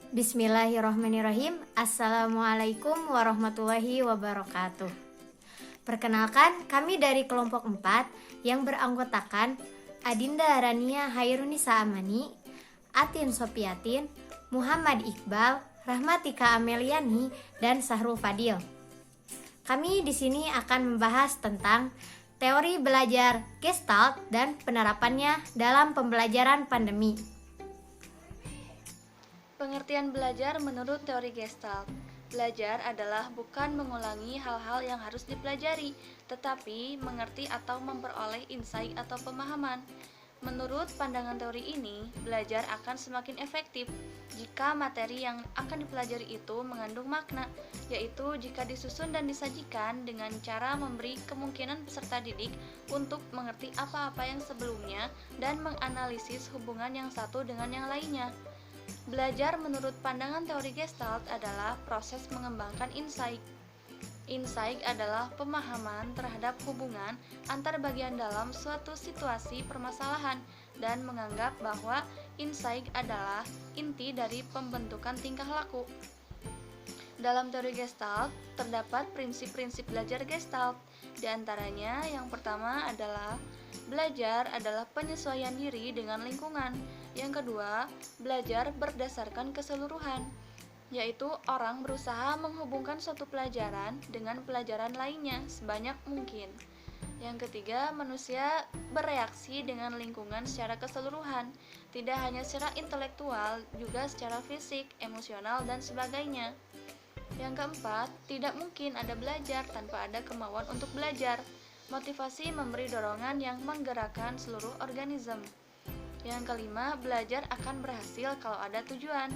Bismillahirrahmanirrahim. Assalamualaikum warahmatullahi wabarakatuh. Perkenalkan, kami dari kelompok 4 yang beranggotakan Adinda Rania Hairunisa Amani, Atin Sopiatin, Muhammad Iqbal, Rahmatika Ameliani, dan Sahrul Fadil. Kami di sini akan membahas tentang teori belajar Gestalt dan penerapannya dalam pembelajaran pandemi. Pengertian belajar menurut teori Gestalt. Belajar adalah bukan mengulangi hal-hal yang harus dipelajari, tetapi mengerti atau memperoleh insight atau pemahaman. Menurut pandangan teori ini, belajar akan semakin efektif jika materi yang akan dipelajari itu mengandung makna, yaitu jika disusun dan disajikan dengan cara memberi kemungkinan peserta didik untuk mengerti apa-apa yang sebelumnya dan menganalisis hubungan yang satu dengan yang lainnya. Belajar menurut pandangan teori Gestalt adalah proses mengembangkan insight. Insight adalah pemahaman terhadap hubungan antar bagian dalam suatu situasi permasalahan dan menganggap bahwa insight adalah inti dari pembentukan tingkah laku. Dalam teori Gestalt, terdapat prinsip-prinsip belajar Gestalt. Di antaranya, yang pertama adalah belajar adalah penyesuaian diri dengan lingkungan. Yang kedua, belajar berdasarkan keseluruhan, yaitu orang berusaha menghubungkan suatu pelajaran dengan pelajaran lainnya sebanyak mungkin. Yang ketiga, manusia bereaksi dengan lingkungan secara keseluruhan, tidak hanya secara intelektual, juga secara fisik, emosional, dan sebagainya. Yang keempat, tidak mungkin ada belajar tanpa ada kemauan untuk belajar. Motivasi memberi dorongan yang menggerakkan seluruh organisme. Yang kelima, belajar akan berhasil kalau ada tujuan.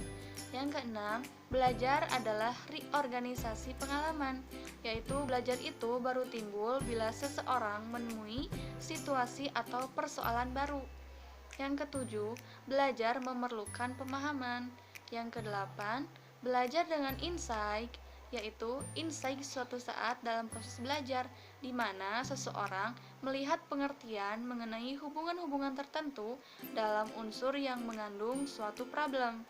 Yang keenam, belajar adalah reorganisasi pengalaman, yaitu belajar itu baru timbul bila seseorang menemui situasi atau persoalan baru. Yang ketujuh, belajar memerlukan pemahaman. Yang kedelapan, belajar dengan insight, yaitu insight suatu saat dalam proses belajar, di mana seseorang melihat pengertian mengenai hubungan-hubungan tertentu dalam unsur yang mengandung suatu problem.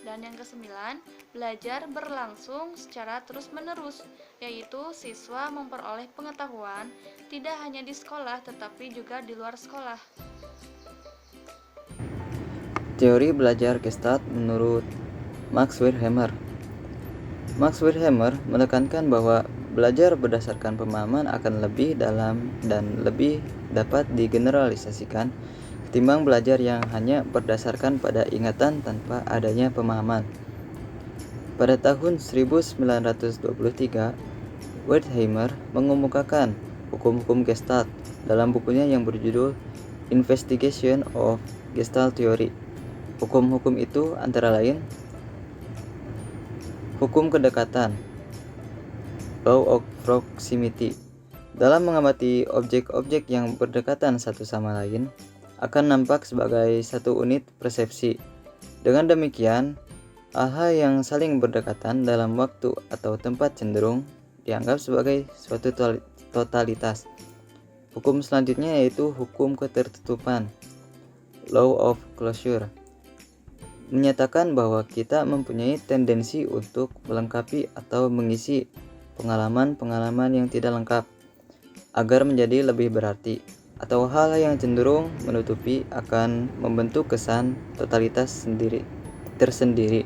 Dan yang kesembilan, belajar berlangsung secara terus-menerus, yaitu siswa memperoleh pengetahuan tidak hanya di sekolah tetapi juga di luar sekolah. Teori belajar Gestalt menurut Max Wertheimer. Max Wertheimer menekankan bahwa belajar berdasarkan pemahaman akan lebih dalam dan lebih dapat digeneralisasikan ketimbang belajar yang hanya berdasarkan pada ingatan tanpa adanya pemahaman. Pada tahun 1923, Wertheimer mengemukakan hukum-hukum Gestalt dalam bukunya yang berjudul Investigation of Gestalt Theory. Hukum-hukum itu antara lain hukum kedekatan, law of proximity. Dalam mengamati objek-objek yang berdekatan satu sama lain, akan nampak sebagai satu unit persepsi. Dengan demikian, hal-hal yang saling berdekatan dalam waktu atau tempat cenderung dianggap sebagai suatu totalitas. Hukum selanjutnya yaitu hukum ketertutupan, law of closure, menyatakan bahwa kita mempunyai tendensi untuk melengkapi atau mengisi pengalaman-pengalaman yang tidak lengkap agar menjadi lebih berarti, atau hal yang cenderung menutupi akan membentuk kesan totalitas tersendiri.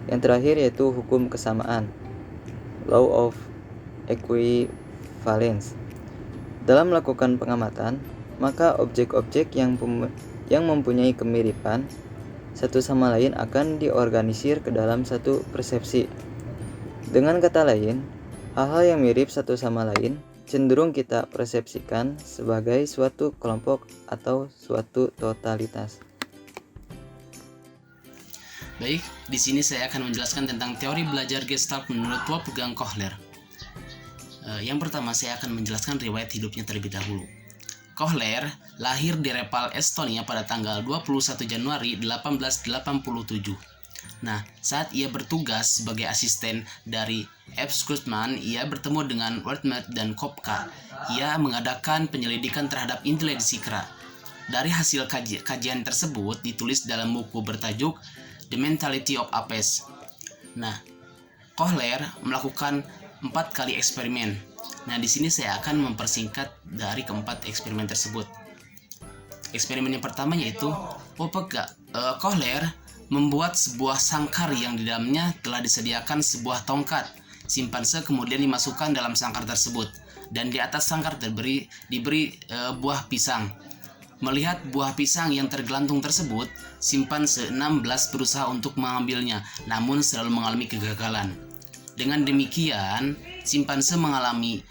Yang terakhir yaitu hukum kesamaan, law of equivalence. Dalam melakukan pengamatan, maka objek-objek yang mempunyai kemiripan satu sama lain akan diorganisir ke dalam satu persepsi. Dengan kata lain, hal-hal yang mirip satu sama lain cenderung kita persepsikan sebagai suatu kelompok atau suatu totalitas. Baik, di sini saya akan menjelaskan tentang teori belajar Gestalt menurut Wolfgang Kohler. Yang pertama, saya akan menjelaskan riwayat hidupnya terlebih dahulu. Kohler lahir di Reval, Estonia pada tanggal 21 Januari 1887. Nah, saat ia bertugas sebagai asisten dari F. Gutmann, ia bertemu dengan Wertheimer dan Kopka. Ia mengadakan penyelidikan terhadap intelijensi kera. Dari hasil kajian tersebut ditulis dalam buku bertajuk The Mentality of Apes. Nah, Kohler melakukan 4 kali eksperimen. Nah, di sini saya akan mempersingkat dari keempat eksperimen tersebut. Eksperimen yang pertama yaitu Kohler membuat sebuah sangkar yang di dalamnya telah disediakan sebuah tongkat. Simpanse kemudian dimasukkan dalam sangkar tersebut dan di atas sangkar diberi buah pisang. Melihat buah pisang yang tergelantung tersebut, simpanse 16 berusaha untuk mengambilnya, namun selalu mengalami kegagalan. Dengan demikian, simpanse mengalami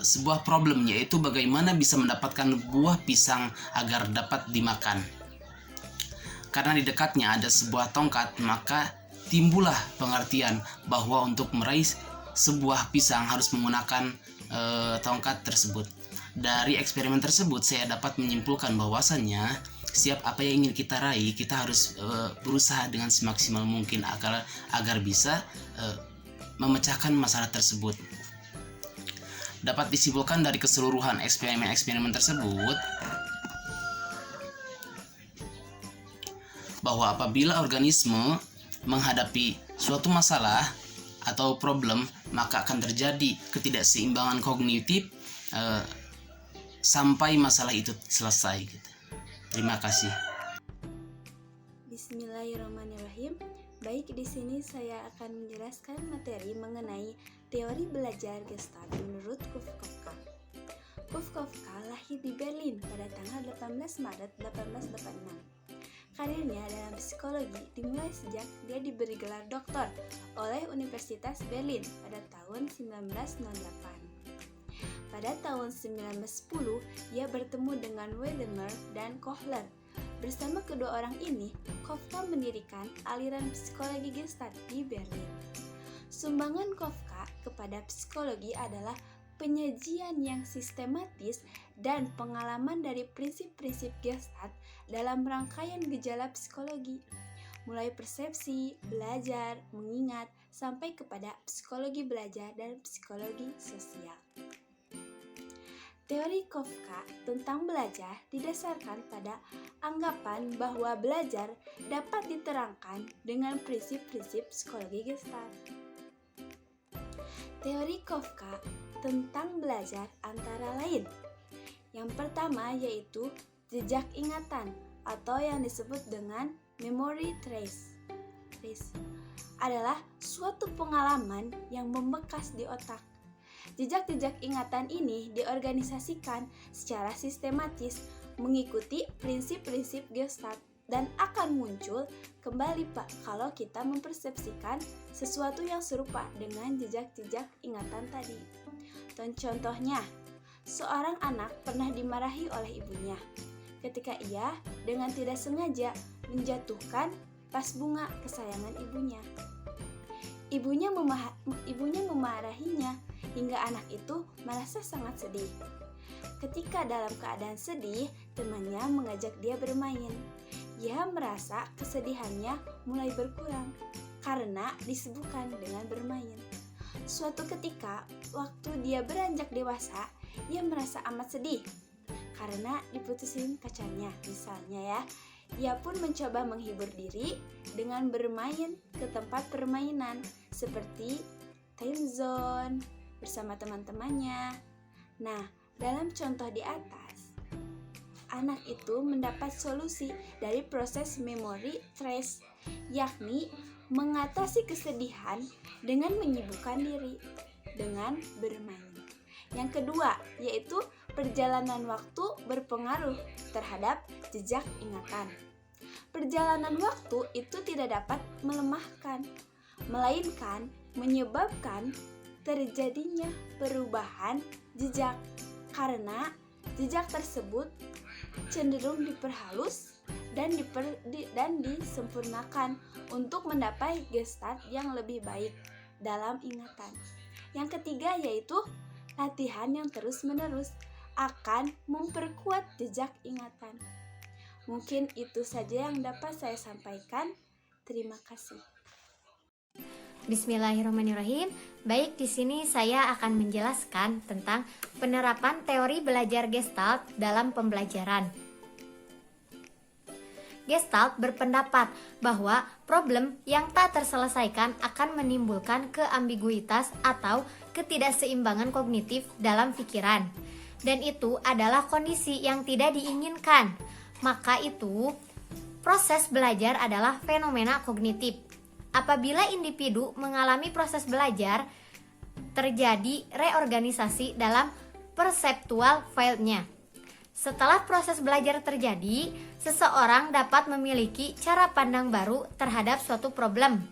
sebuah problem, yaitu bagaimana bisa mendapatkan buah pisang agar dapat dimakan. Karena di dekatnya ada sebuah tongkat, maka timbullah pengertian bahwa untuk meraih sebuah pisang harus menggunakan tongkat tersebut. Dari eksperimen tersebut saya dapat menyimpulkan bahwasannya setiap apa yang ingin kita raih, kita harus berusaha dengan semaksimal mungkin agar bisa memecahkan masalah tersebut. Dapat disimpulkan dari keseluruhan eksperimen-eksperimen tersebut bahwa apabila organisme menghadapi suatu masalah atau problem, maka akan terjadi ketidakseimbangan kognitif sampai masalah itu selesai. Terima kasih. Bismillahirrahmanirrahim. Baik, di sini saya akan menjelaskan materi mengenai teori belajar Gestalt menurut Kufkofka. Kufkofka lahir di Berlin pada tanggal 18 Maret 1886. Karirnya dalam psikologi dimulai sejak dia diberi gelar doktor oleh Universitas Berlin pada tahun 1908. Pada tahun 1910, ia bertemu dengan Wedemeer dan Kohler. Bersama kedua orang ini, Kafka mendirikan aliran psikologi Gestalt di Berlin. Sumbangan Kafka kepada psikologi adalah penyajian yang sistematis dan pengalaman dari prinsip-prinsip Gestalt dalam rangkaian gejala psikologi, mulai persepsi, belajar, mengingat, sampai kepada psikologi belajar dan psikologi sosial. Teori Kafka tentang belajar didasarkan pada anggapan bahwa belajar dapat diterangkan dengan prinsip-prinsip psikologi Gestalt. Teori Kafka tentang belajar antara lain. Yang pertama yaitu jejak ingatan atau yang disebut dengan memory trace. Adalah suatu pengalaman yang membekas di otak. Jejak-jejak ingatan ini diorganisasikan secara sistematis mengikuti prinsip-prinsip Gestalt dan akan muncul kembali kalau kita mempersepsikan sesuatu yang serupa dengan jejak-jejak ingatan tadi. Contohnya, seorang anak pernah dimarahi oleh ibunya ketika ia dengan tidak sengaja menjatuhkan vas bunga kesayangan ibunya. Ibunya memarahinya hingga anak itu merasa sangat sedih. Ketika dalam keadaan sedih, temannya mengajak dia bermain. Ia merasa kesedihannya mulai berkurang karena disibukkan dengan bermain. Suatu ketika, waktu dia beranjak dewasa, ia merasa amat sedih karena diputusin pacarnya, misalnya ya. Ia pun mencoba menghibur diri dengan bermain ke tempat permainan seperti time zone bersama teman-temannya. Nah, dalam contoh di atas, anak itu mendapat solusi dari proses memory trace, yakni mengatasi kesedihan dengan menyibukkan diri dengan bermain. Yang kedua, yaitu perjalanan waktu berpengaruh terhadap jejak ingatan. Perjalanan waktu itu tidak dapat melemahkan, melainkan menyebabkan terjadinya perubahan jejak karena jejak tersebut cenderung diperhalus dan disempurnakan untuk mencapai Gestalt yang lebih baik dalam ingatan. Yang ketiga yaitu latihan yang terus-menerus akan memperkuat jejak ingatan. Mungkin itu saja yang dapat saya sampaikan. Terima kasih. Bismillahirrahmanirrahim. Baik, di sini saya akan menjelaskan tentang penerapan teori belajar Gestalt dalam pembelajaran. Gestalt berpendapat bahwa problem yang tak terselesaikan akan menimbulkan keambiguitas atau ketidakseimbangan kognitif dalam pikiran. Dan itu adalah kondisi yang tidak diinginkan. Maka itu, proses belajar adalah fenomena kognitif. Apabila individu mengalami proses belajar, terjadi reorganisasi dalam perceptual field-nya. Setelah proses belajar terjadi, seseorang dapat memiliki cara pandang baru terhadap suatu problem.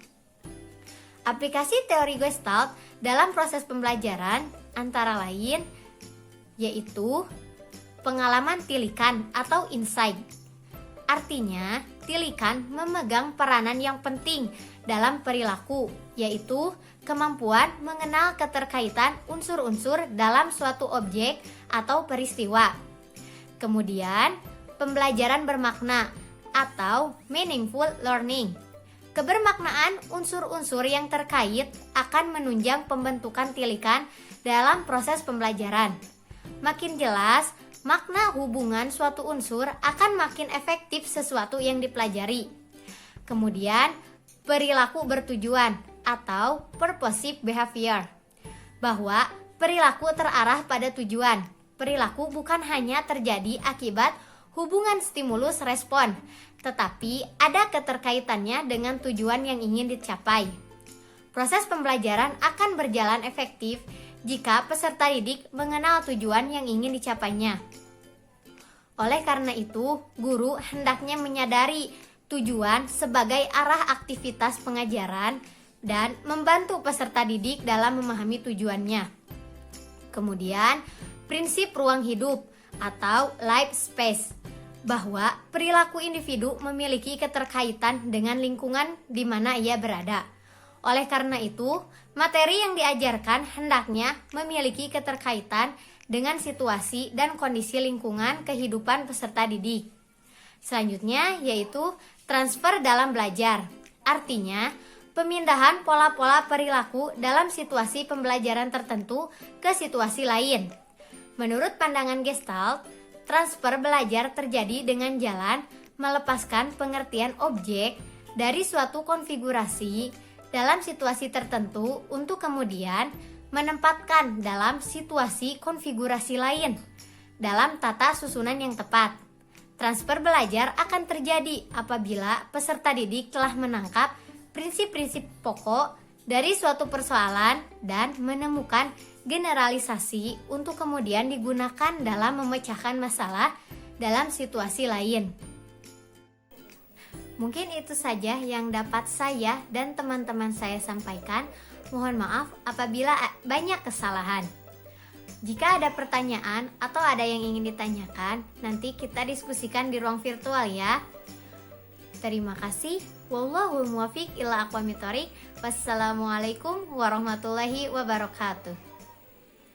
Aplikasi teori Gestalt dalam proses pembelajaran antara lain yaitu pengalaman tilikan atau insight. Artinya, tilikan memegang peranan yang penting dalam perilaku, yaitu kemampuan mengenal keterkaitan unsur-unsur dalam suatu objek atau peristiwa. Kemudian, pembelajaran bermakna atau meaningful learning. Kebermaknaan unsur-unsur yang terkait akan menunjang pembentukan tilikan dalam proses pembelajaran. Makin jelas, makna hubungan suatu unsur akan makin efektif sesuatu yang dipelajari. Kemudian, perilaku bertujuan atau purposive behavior. Bahwa perilaku terarah pada tujuan. Perilaku bukan hanya terjadi akibat hubungan stimulus-respon, tetapi ada keterkaitannya dengan tujuan yang ingin dicapai. Proses pembelajaran akan berjalan efektif jika peserta didik mengenal tujuan yang ingin dicapainya. Oleh karena itu, guru hendaknya menyadari tujuan sebagai arah aktivitas pengajaran dan membantu peserta didik dalam memahami tujuannya. Kemudian, prinsip ruang hidup atau life space, bahwa perilaku individu memiliki keterkaitan dengan lingkungan di mana ia berada. Oleh karena itu, materi yang diajarkan hendaknya memiliki keterkaitan dengan situasi dan kondisi lingkungan kehidupan peserta didik. Selanjutnya yaitu transfer dalam belajar. Artinya, pemindahan pola-pola perilaku dalam situasi pembelajaran tertentu ke situasi lain. Menurut pandangan Gestalt, transfer belajar terjadi dengan jalan melepaskan pengertian objek dari suatu konfigurasi dalam situasi tertentu untuk kemudian menempatkan dalam situasi konfigurasi lain dalam tata susunan yang tepat. Transfer belajar akan terjadi apabila peserta didik telah menangkap prinsip-prinsip pokok dari suatu persoalan dan menemukan generalisasi untuk kemudian digunakan dalam memecahkan masalah dalam situasi lain. Mungkin itu saja yang dapat saya dan teman-teman saya sampaikan. Mohon maaf apabila banyak kesalahan. Jika ada pertanyaan atau ada yang ingin ditanyakan, nanti kita diskusikan di ruang virtual ya. Terima kasih. Wallahul muwaffiq ila aqwamit thoriq. Wassalamualaikum warahmatullahi wabarakatuh.